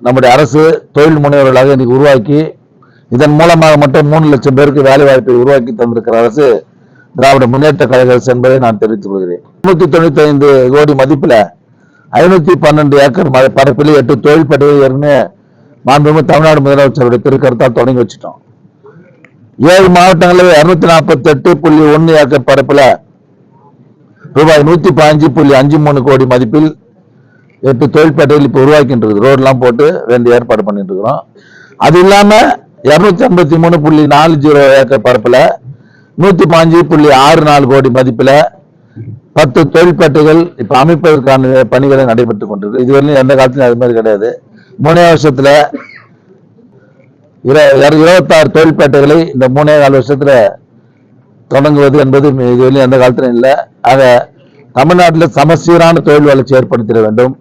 நம்முடைய அரசு தொழில் முனைவர்களாக இன்னைக்கு உருவாக்கி இதன் மூலமாக மட்டும் 3 லட்சம் பேருக்கு வேலை வாய்ப்பை உருவாக்கி தந்திருக்கிற அரசு திராவிட முன்னேற்ற கழக அரசு என்பதை நான் தெரிவித்துக் கொள்கிறேன். 395 கோடி மதிப்பில் 512 ஏக்கர் பரப்பில் 8 தொழில்பேட்டையை ஏற்கனவே மாண்புமிகு தமிழ்நாடு முதலமைச்சருடைய திருக்கரத்தால் தொடங்கி வச்சுட்டோம். 7 மாவட்டங்களில் 248.1 ஏக்கர் பரப்பில் ரூபாய் 115.53 கோடி மதிப்பில் 8 தொழில்பேட்டைகள் இப்ப உருவாக்கின்றது. ரோடெல்லாம் போட்டு வேண்டிய ஏற்பாடு பண்ணிட்டு இருக்கிறோம். அது இல்லாம 253.40 ஏக்கர் பரப்புல 115.64 கோடி மதிப்புல 10 தொழில்பேட்டைகள் இப்ப அமைப்பதற்கான பணிகளை நடைபெற்றுக் கொண்டிருக்கு. இதுவரையிலும் எந்த காலத்திலும் அது மாதிரி கிடையாது. 3 வருஷத்துல 26 தொழில்பேட்டைகளை இந்த 3.25 வருஷத்துல தொடங்குவது என்பது இதுவரையிலும் எந்த காலத்திலும் இல்லை. ஆக தமிழ்நாட்டில் சமச்சீரான தொழில் வளர்ச்சி ஏற்படுத்திட வேண்டும்.